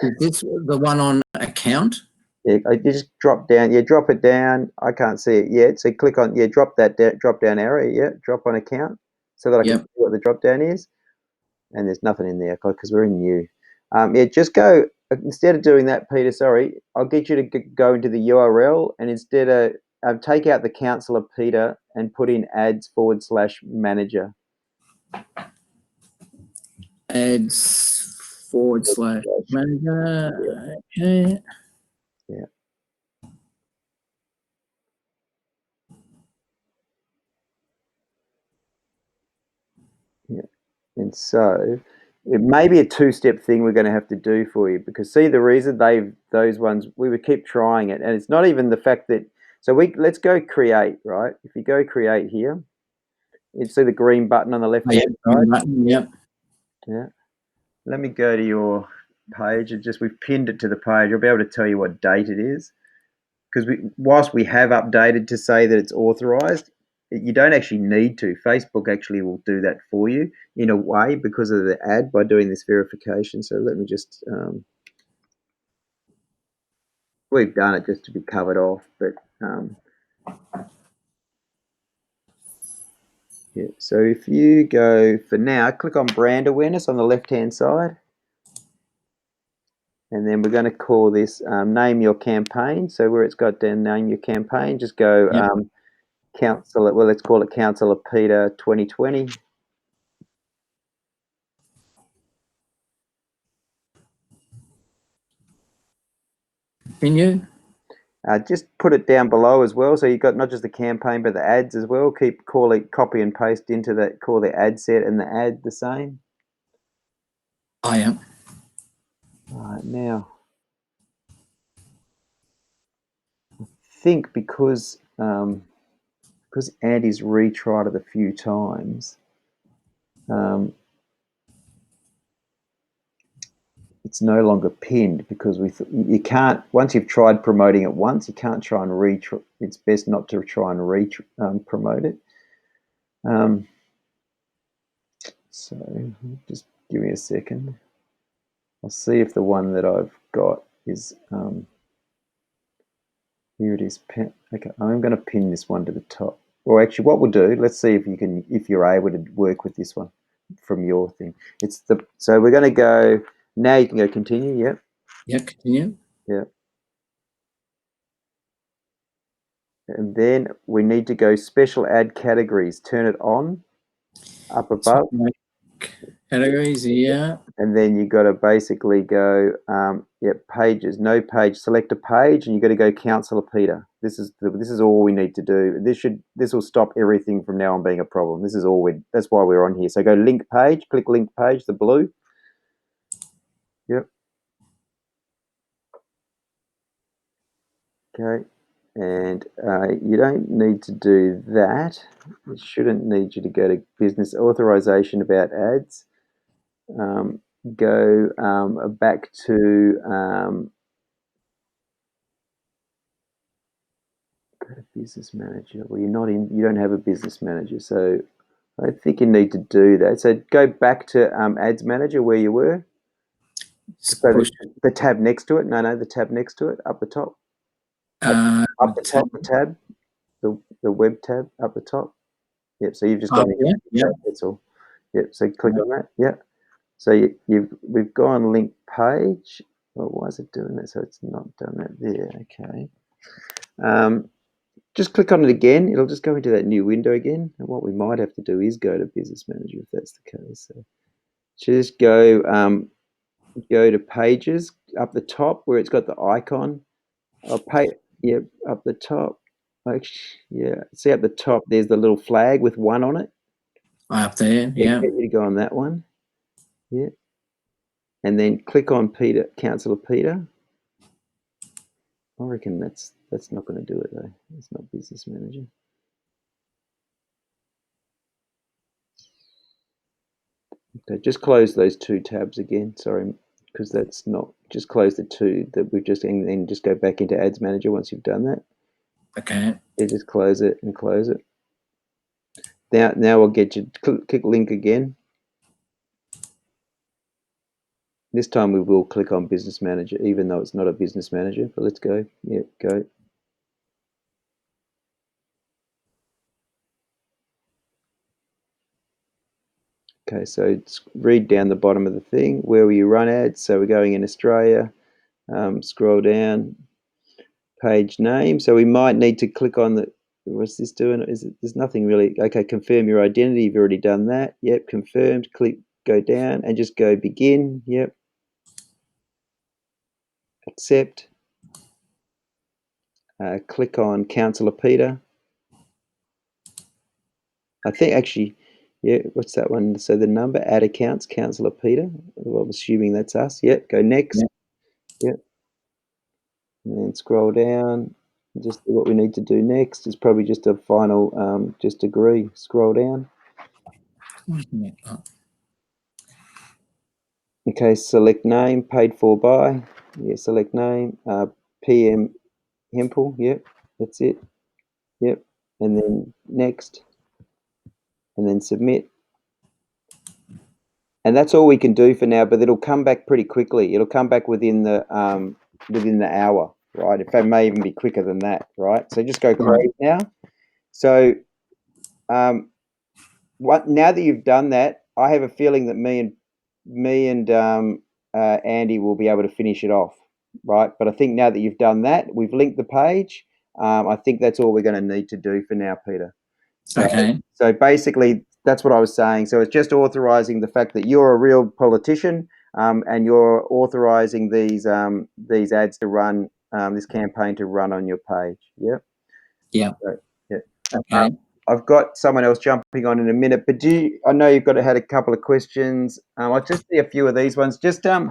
Is this the one on account? Yeah, you just drop down. Yeah, drop it down. I can't see it yet. So click on, yeah, drop that drop down arrow. Yeah, drop on account so that I can see what the drop down is. And there's nothing in there because we're in new. Yeah, just go, instead of doing that, Peter, sorry, I'll get you to go into the URL and instead of take out the Councillor Peter and put in ads/manager. Ads/manager. Okay. Yeah. Yeah. And so it may be a two-step thing we're going to have to do for you because see the reason those ones we would keep trying it, and it's not even the fact that let's go create, right? If you go create here, you see the green button on the left hand side. Yep. Yeah. Let me go to your page. We've pinned it to the page. I'll be able to tell you what date it is because whilst we have updated to say that it's authorized, you don't actually need to. Facebook actually will do that for you in a way because of the ad by doing this verification. So let me just, we've done it just to be covered off, but yeah. So if you go for now, click on brand awareness on the left-hand side. And then we're going to call this name your campaign. So where it's got down name your campaign, just go Councillor, well, let's call it Councillor Peter 2020. Continue. Just put it down below as well. So you've got not just the campaign, but the ads as well. Copy and paste into that, call the ad set and the ad the same. I am. All right, now, I think because Andy's retried it a few times, it's no longer pinned because you can't, once you've tried promoting it once, you can't try and it's best not to try and promote it. So just give me a second. I'll see if the one that I've got is, here it is. Okay, I'm going to pin this one to the top. Or actually what we'll do, let's see if you're able to work with this one from your thing. So we're going to go, now you can go continue, yep. Yeah, continue. Yeah. And then we need to go special ad categories, turn it on up above. Categories, yeah. And then you got to basically go, pages, no page, select a page, and you got to go Councillor Peter. This is all we need to do. This will stop everything from now on being a problem. This is all that's why we're on here. So go link page, click link page, the blue. Yep. Okay. And you don't need to do that. It shouldn't need you to go to business authorization about ads. Go back to go to business manager. Well, you don't have a business manager, so I think you need to do that. So go back to ads manager where you were. So the tab next to it. No, the tab next to it, up the top. Up the top, the tab, the web tab up the top. Yep. So you've just gone. Yeah. That's all. Yep. So click on that. Yep. So we've gone link page. Well, why is it doing that? So it's not done that there. Okay. Just click on it again. It'll just go into that new window again. And what we might have to do is go to Business Manager if that's the case. So just go to Pages up the top where it's got the icon. Up the top. Yeah. See up the top, there's the little flag with 1 on it. Up there, yeah. Get you to go on that one. Yeah. And then click on Councillor Peter. I reckon that's not going to do it though. It's not Business Manager. Okay, just close those 2 tabs again. Sorry, because that's not. Just close the 2 that we've just, and then just go back into Ads Manager once you've done that. Okay. Yeah, just close it and close it. Now we'll get you click link again. This time we will click on Business Manager, even though it's not a Business Manager, but let's go. Yeah, go. Okay, so read down the bottom of the thing. Where will you run ads? So we're going in Australia. Scroll down. Page name. So we might need to click on the. What's this doing? There's nothing really. Okay, confirm your identity. You've already done that. Yep, confirmed. Click, go down, and just go begin. Yep. Accept. Click on Councillor Peter. I think actually, yeah, what's that one? So the number, add accounts, Councillor Peter. Well, I'm assuming that's us. Yep, go next. Yep. And then scroll down. Just do what we need to do next. It's probably just a final, just agree. Scroll down. Okay, select name, paid for by. Yeah, select name, PM Hempel. Yep, that's it. Yep, and then next, and then submit. And that's all we can do for now, but it'll come back pretty quickly. It'll come back within the hour, right? In fact, it may even be quicker than that, right? So just go close now. So now that you've done that, I have a feeling that me and Andy will be able to finish it off, right? But I think now that you've done that, we've linked the page. I think that's all we're going to need to do for now, Peter. So basically, that's what I was saying. So it's just authorising the fact that you're a real politician, and you're authorising these ads to run, this campaign to run on your page. Yep. Yeah. So, yeah. Okay. I've got someone else jumping on in a minute, but I know you've had a couple of questions. I'll just see a few of these ones. Just I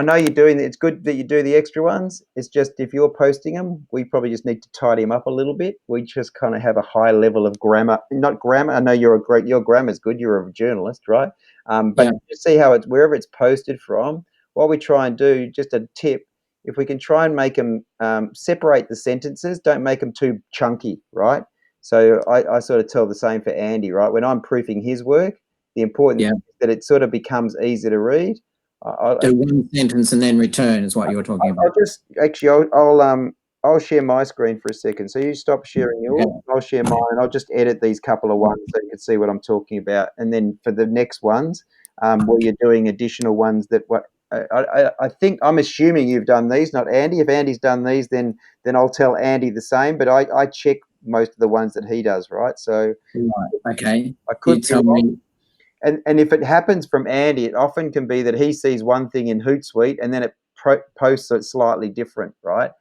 know you're doing. It's good that you do the extra ones. It's just if you're posting them, we probably just need to tidy them up a little bit. We just kind of have a high level of grammar, not grammar. I know your grammar's good. You're a journalist, right? But just see how it's wherever it's posted from. What we try and do, just a tip, if we can try and make them separate the sentences, don't make them too chunky, right? So I sort of tell the same for Andy, right? When I'm proofing his work, the important thing is that it sort of becomes easy to read. Do one sentence and then return is what you were talking about. I'll share my screen for a second. So you stop sharing yours, I'll share mine. I'll just edit these couple of ones so you can see what I'm talking about. And then for the next ones, where you're doing additional ones that I think I'm assuming you've done these, not Andy. If Andy's done these, then I'll tell Andy the same. But I check most of the ones that he does, right? So okay, I could tell me. And if it happens from Andy, it often can be that he sees one thing in Hootsuite and then it posts it slightly different, right?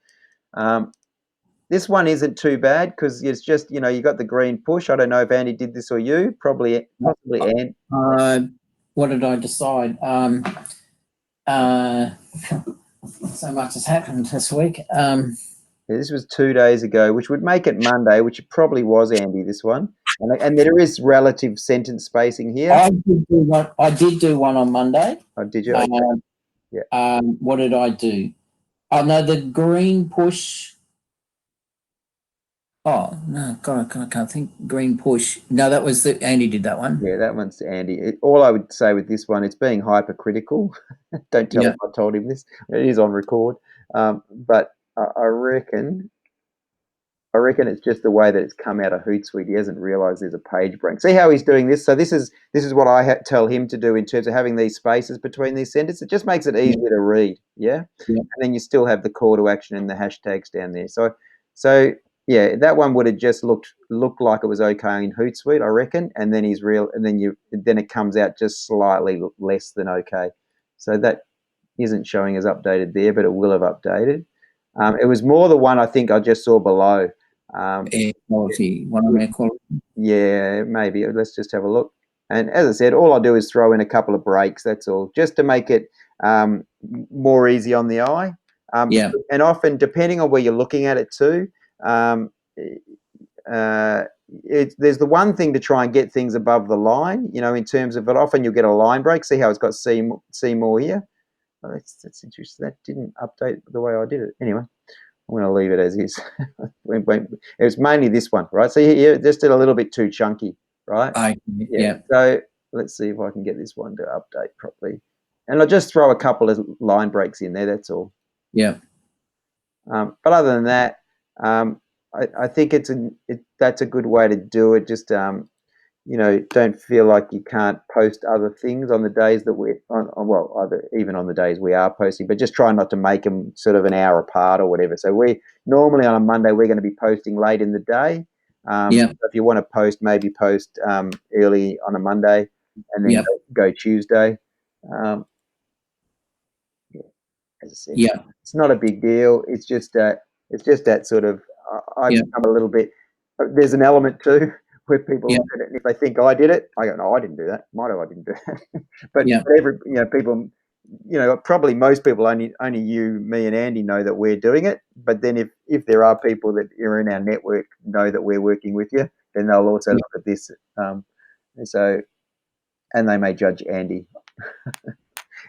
This one isn't too bad because it's just, you got the green push. I don't know if Andy did this or you, possibly Andy. What did I decide? So much has happened this week. Yeah, this was 2 days ago, which would make it Monday, which it probably was Andy, this one. And there is relative sentence spacing here. I did do one on Monday. Oh, did you? Yeah. What did I do? Oh, no, the green push. Oh, no, God, I can't think. Green push. No, that was Andy did that one. Yeah, that one's Andy. All I would say with this one, it's being hypercritical. Don't tell him I told him this. It is on record. But I reckon it's just the way that it's come out of Hootsuite. He hasn't realised there's a page break. See how he's doing this? So this is what I tell him to do in terms of having these spaces between these sentences. It just makes it easier to read, yeah? And then you still have the call to action and the hashtags down there. So yeah, that one would have just looked like it was okay in Hootsuite, I reckon. And then then it comes out just slightly less than okay. So that isn't showing as updated there, but it will have updated. It was more the one I think I just saw below. Air quality, one on air quality. Yeah, maybe. Let's just have a look. And as I said, all I do is throw in a couple of breaks. That's all, just to make it more easy on the eye. And often, depending on where you're looking at it too, there's the one thing to try and get things above the line. In terms of it, often you'll get a line break. See how it's got see more here. Oh, that's interesting. That didn't update the way I did it. Anyway, I'm going to leave it as is. It was mainly this one, right? So here, just did a little bit too chunky, right? Yeah. So let's see if I can get this one to update properly. and I'll just throw a couple of line breaks in there. That's all. Yeah. But other than that, I think that's a good way to do it. Just don't feel like you can't post other things on the days that we're even on the days we are posting, but just try not to make them sort of an hour apart or whatever. So we normally on a Monday, we're going to be posting late in the day. Yeah. If you want to post, maybe post early on a Monday and then go Tuesday. As I said, it's not a big deal. It's just that sort of I become a little bit. There's an element too where people look at it, and if they think I did it, I go, no, I didn't do that. I didn't do that. but people, probably most people only you, me, and Andy know that we're doing it. But then if there are people that are in our network know that we're working with you, then they'll also look at this, and they may judge Andy.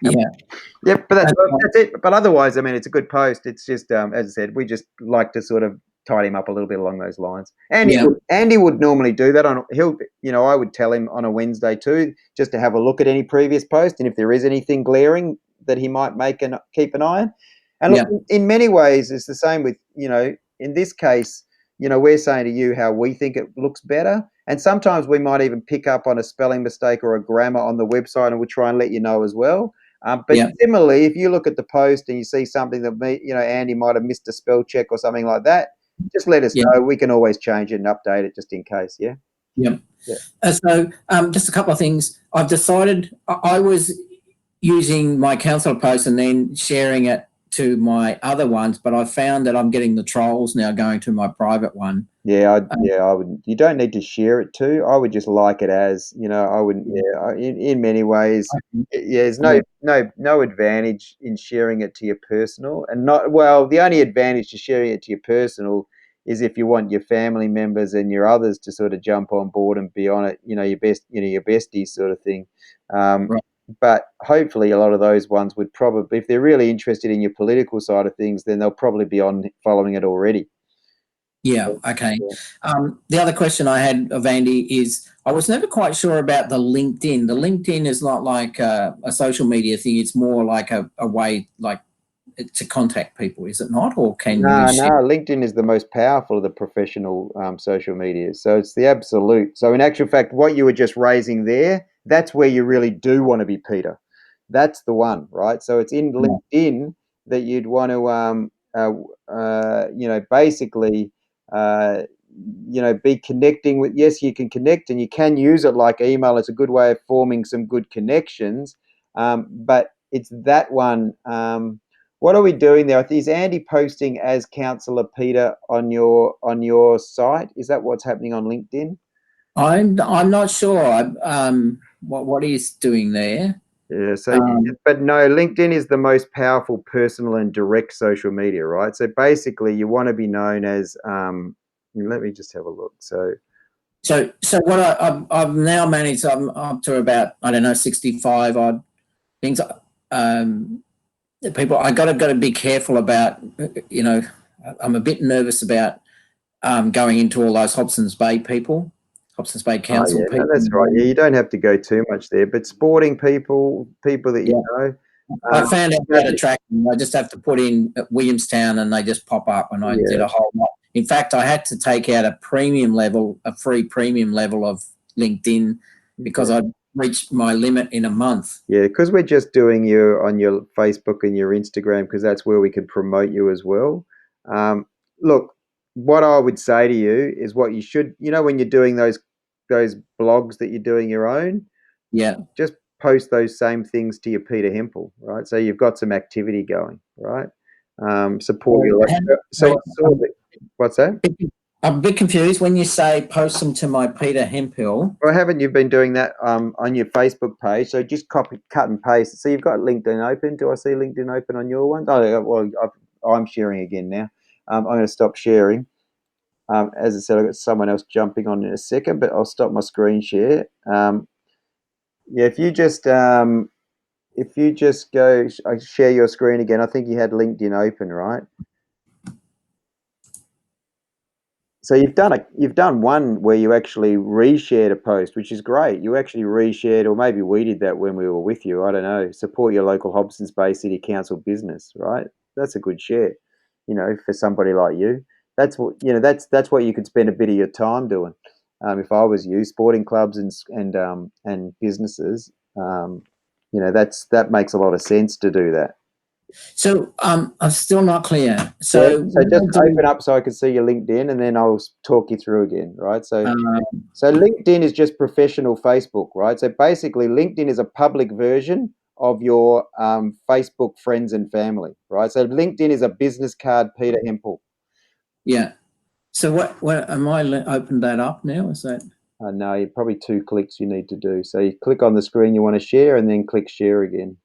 But that's it. But otherwise, I mean, it's a good post. It's just, as I said, we just like to sort of tidy him up a little bit along those lines. Andy would normally do that. I would tell him on a Wednesday too, just to have a look at any previous post, and if there is anything glaring that he might make and keep an eye on. And look, in many ways, it's the same with, in this case, we're saying to you how we think it looks better. And sometimes we might even pick up on a spelling mistake or a grammar on the website, and we'll try and let you know as well. But similarly, if you look at the post and you see something that Andy might have missed a spell check or something like that, just let us know. We can always change it and update it just in case. So just a couple of things. I've decided I was using my council post and then sharing it to my other ones, but I found that I'm getting the trolls now going to my private one. I would. You don't need to share it too. I would just like it as, I wouldn't. In many ways, there's no advantage in sharing it to your personal, and the only advantage to sharing it to your personal is if you want your family members and your others to sort of jump on board and be on it. Your besties sort of thing. But hopefully a lot of those ones would probably, if they're really interested in your political side of things, then they'll probably be on following it already. Okay. The other question I had of Andy is I was never quite sure about the LinkedIn. The LinkedIn is not like a social media thing. It's more like a way like to contact people, is it not? Or can you share? No, LinkedIn is the most powerful of the professional social media. So it's the absolute. So in actual fact, what you were just raising there, that's where you really do want to be, Peter. That's the one, right? So it's in LinkedIn that you'd want to, basically, be connecting with. Yes, you can connect and you can use it like email. It's a good way of forming some good connections. But it's that one. What are we doing there? Is Andy posting as Councillor Peter on your site? Is that what's happening on LinkedIn? I'm not sure what he's doing there. Yeah. So, but no, LinkedIn is the most powerful personal and direct social media, right? So basically, you want to be known as. Let me just have a look. So what I've now managed, I'm up to about 65 odd things. People, I got to be careful about. I'm a bit nervous about going into all those Hobsons Bay people. Hobsons Bay Council people. No, that's right. Yeah, you don't have to go too much there, but sporting people that you know. I found out how to track them. I just have to put in Williamstown and they just pop up, and I did a whole lot. In fact, I had to take out a free premium level of LinkedIn because I'd reached my limit in a month. Yeah, because we're just doing you on your Facebook and your Instagram because that's where we can promote you as well. Look, what I would say to you is what you should, when you're doing those blogs that you're doing your own, just post those same things to your Peter Hempel, right? So you've got some activity going, right? Support your what's that? I'm a bit confused when you say post them to my Peter Hemphill. Well, haven't you been doing that on your Facebook page? So just copy, cut and paste. So you've got LinkedIn open. Do I see LinkedIn open on your one? Oh, well, I'm sharing again now. I'm going to stop sharing. As I said, I've got someone else jumping on in a second, but I'll stop my screen share. If you just go, I share your screen again. I think you had LinkedIn open, right? So you've done one where you actually reshared a post, which is great. You actually reshared, or maybe we did that when we were with you. I don't know. Support your local Hobsons Bay City Council business, right? That's a good share, for somebody like you. That's what That's what you could spend a bit of your time doing. If I was you, sporting clubs and businesses, that makes a lot of sense to do that. So I'm still not clear. Yeah, So so what just I do, open up so I can see your LinkedIn, and then I'll talk you through again, right? So uh, LinkedIn is just professional Facebook, right? So basically, LinkedIn is a public version of your Facebook friends and family, right? So LinkedIn is a business card, Peter Hempel. yeah. So what am I opened that up now? Is that? No, probably 2 clicks you need to do. So you click on the screen you want to share, and then click share again.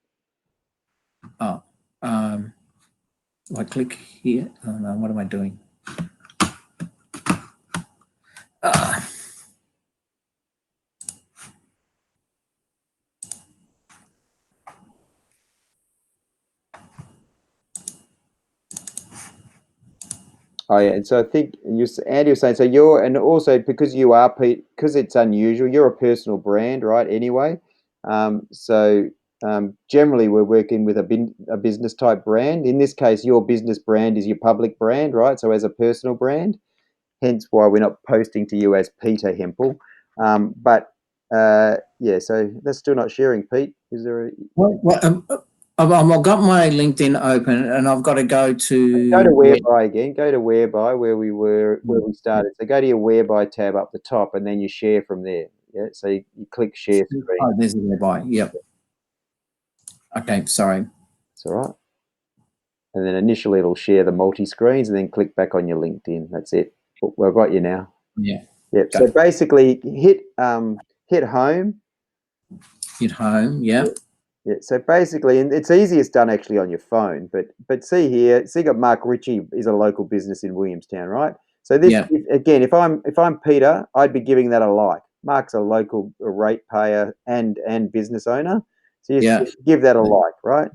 Oh, I click here. Oh no, what am I doing? Oh yeah, and so I think Andy was saying, and also because you are Pete, because it's unusual, you're a personal brand, right? Anyway, generally we're working with a business type brand. In this case, your business brand is your public brand, right? So as a personal brand, hence why we're not posting to you as Peter Hempel. Yeah, so that's still not sharing, Pete. Is there I've got my LinkedIn open, and I've got to go Go to to Whereby again. Go to Whereby where we started. So go to your Whereby tab up the top, and then you share from there. Yeah. So you click share screen. Oh, there's a Whereby. Yep. Okay, sorry. That's all right. And then initially it'll share the multi screens, and then click back on your LinkedIn. That's it. We've got you now. Yeah. Yep. Go. So basically, hit home. Hit home. Yeah. Yeah. So basically, and it's easiest done actually on your phone. But see here, see, got Mark Ritchie is a local business in Williamstown, right? So this Yeah. again, if I'm Peter, I'd be giving that a like. Mark's a local ratepayer and business owner, so you Yeah. give that a like, right?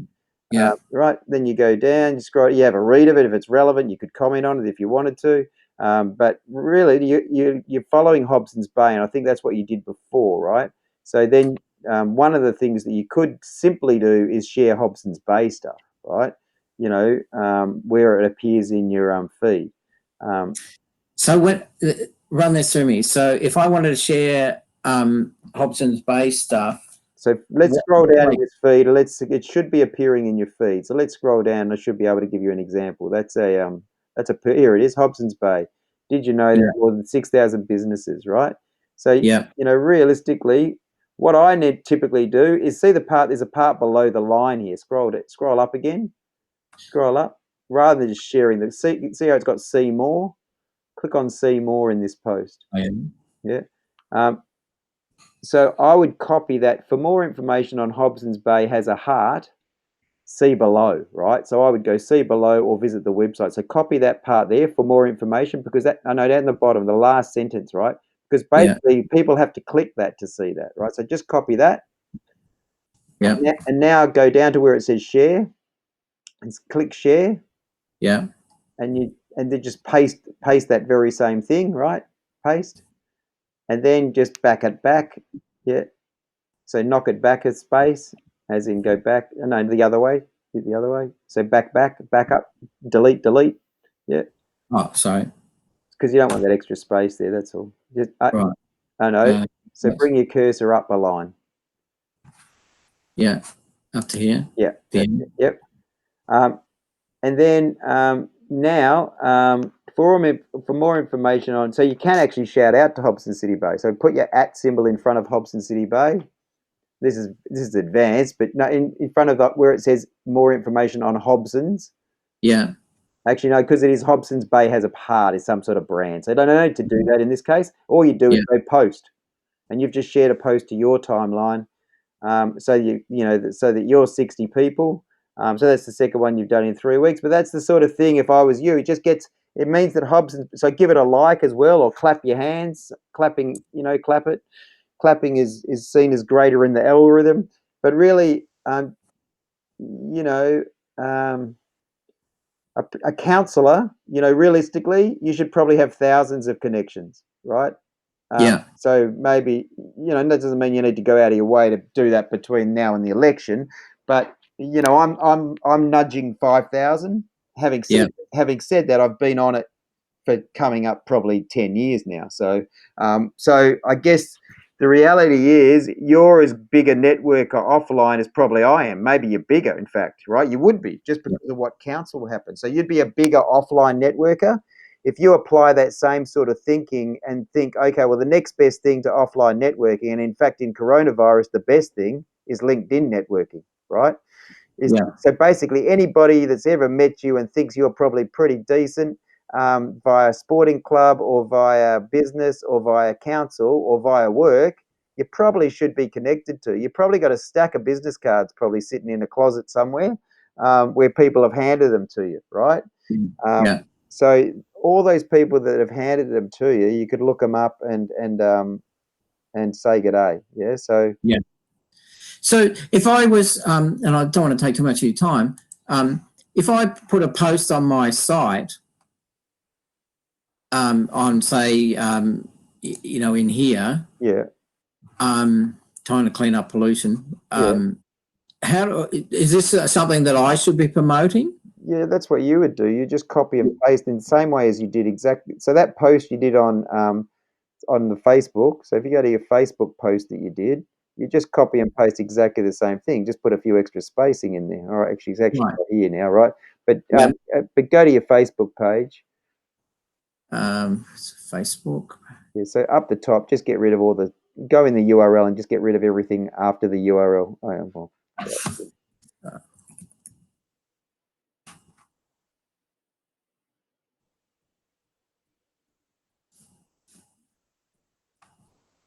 Yeah. Right. Then you go down, you scroll, you have a read of it. If it's relevant, you could comment on it if you wanted to. But really, you're following Hobsons Bay, and I think that's what you did before, right? So then one of the things that you could simply do is share Hobsons Bay stuff, right? Where it appears in your feed. So run this through me. So if I wanted to share Hobsons Bay stuff, So let's what, scroll down in this feed. It should be appearing in your feed. So let's scroll down. I should be able to give you an example. Here it is, Hobsons Bay. Did you know there's more than 6,000 businesses, right? So yeah. realistically, what I typically do is see there's a part below the line here. Scroll up again. Scroll up. Rather than just sharing see how it's got see more. Click on see more in this post. Yeah. So I would copy that. For more information on Hobsons Bay has a heart, see below, right? So I would go see below or visit the website. So copy that part there for more information, because I know down the bottom, the last sentence, right? Because basically people have to click that to see that, right? So just copy that. Yeah. And now go down to where it says share and click share. Yeah. And then just paste that very same thing, right? Paste. And then just back it back. Yeah. So knock it back a space, as in go back. No, the other way. Hit the other way. So back up, delete. Yeah. Oh, sorry. Because you don't want that extra space there. That's all. Right. I know. So bring your cursor up a line. Yeah. Up to here. Yeah. Yep. And then now for more information on, so you can actually shout out to Hobson City Bay. So put your @ symbol in front of Hobson City Bay. This is advanced, but no, in front of where it says more information on Hobsons. Yeah. Actually, no, because it is Hobsons Bay has a part, is some sort of brand. So you don't need to do that in this case. All you do is go post, and you've just shared a post to your timeline. So so that you're 60 people. So that's the second one you've done in 3 weeks. But that's the sort of thing. If I was you, it means that Hobsons. So give it a like as well, or clap your hands. Clapping, clap it. Clapping is seen as greater in the algorithm, but really, um, a counsellor, you know, realistically, you should probably have thousands of connections, right? Yeah. So maybe, you know, that doesn't mean you need to go out of your way to do that between now and the election, but you know, I'm nudging 5,000. Having said that, I've been on it for coming up probably 10 years now. So I guess the reality is you're as big a networker offline as probably I am. Maybe you're bigger, in fact, right? You would be just because of what council will happen. So you'd be a bigger offline networker. If you apply that same sort of thinking and think, okay, well, the next best thing to offline networking, and in fact, in coronavirus, the best thing is LinkedIn networking, right? So basically, anybody that's ever met you and thinks you're probably pretty decent via sporting club or via business or via council or via work, you probably should be connected to. You probably got a stack of business cards probably sitting in a closet somewhere where people have handed them to you, right? So all those people that have handed them to you, you could look them up and say good day. Yeah. So So if I was, and I don't want to take too much of your time, if I put a post on my site on, say, you know, in here, trying to clean up pollution, is this something that I should be promoting? Yeah, that's what you would do. You just copy and paste in the same way as you did exactly. So that post you did on the Facebook. So if you go to your Facebook post that you did, you just copy and paste exactly the same thing. Just put a few extra spacing in there. All right, actually, it's actually not here now, right? But go to your Facebook page. Facebook. Yeah, so up the top, just get rid of go in the URL and just get rid of everything after the URL.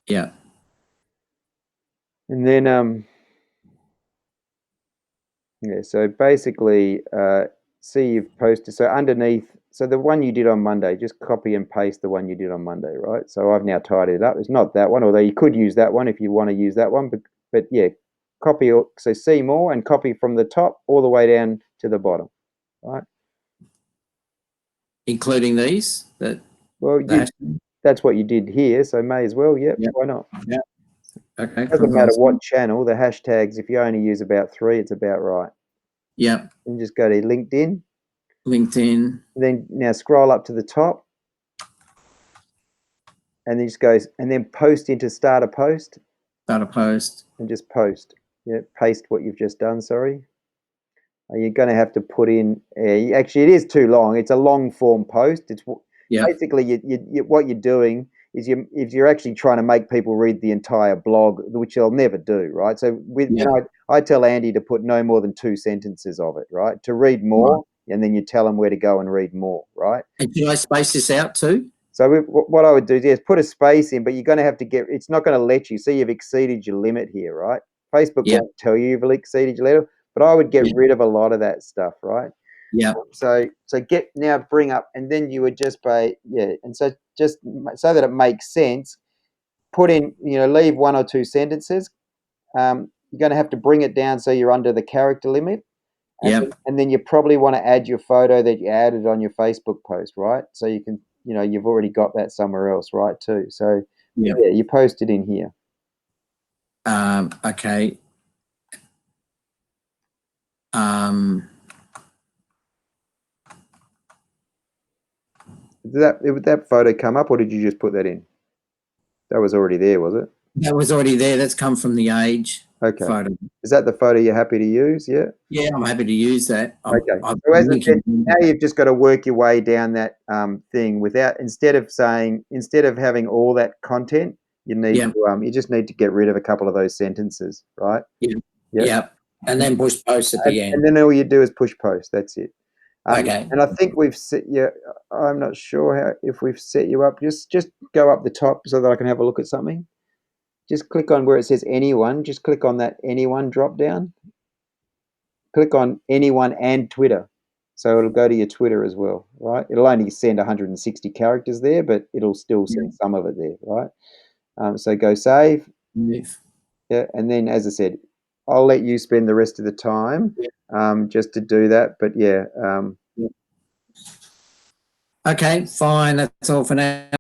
Yeah. And then so basically see you've posted, so underneath, so the one you did on Monday, just copy and paste the one you did on Monday, right? So I've now tidied it up. It's not that one, although you could use that one if you want to use that one, but yeah, copy, so see more and copy from the top all the way down to the bottom, right? Including these? Well, that's what you did here, so may as well, why not? Yeah. Okay. It doesn't matter what channel, the hashtags, if you only use about 3, it's about right. Yeah. And just go to LinkedIn. Then now scroll up to the top. And then just goes, and then post into start a post. Start a post. And just post. Yeah, paste what you've just done, sorry. You're going to have to put in, actually it is too long. It's a long form post. It's basically what you're doing is if you're actually trying to make people read the entire blog, which they'll never do, right? So I tell Andy to put no more than 2 sentences of it, right? To read more, and then you tell them where to go and read more, right? And can I space this out too? So what I would do is put a space in, but you're going to have to it's not going to let you. See, you've exceeded your limit here, right? Facebook won't tell you you've exceeded your limit, but I would get rid of a lot of that stuff, right? Yeah. So bring up, and then you would just and so just so that it makes sense, put in, leave 1 or 2 sentences. You're going to have to bring it down so you're under the character limit. And then you probably want to add your photo that you added on your Facebook post, right? So you can, you've already got that somewhere else, right, too. So you post it in here. Okay. Did that photo come up, or did you just put that in? That was already there, was it? That was already there. That's come from the Age photo. Is that the photo you're happy to use? Yeah. Yeah, I'm happy to use that. So as I said, now you've just got to work your way down that thing instead of having all that content, you need to you just need to get rid of a couple of those sentences, right? Yeah. And then push post at the end. And then all you do is push post. That's it. Okay. And I think we've set you. I'm not sure if we've set you up. Just go up the top so that I can have a look at something. Just click on where it says anyone. Just click on that anyone drop down. Click on anyone and Twitter. So it'll go to your Twitter as well, right? It'll only send 160 characters there, but it'll still send some of it there, right? So go save. Yeah, and then as I said, I'll let you spend the rest of the time just to do that. But Okay, fine. That's all for now.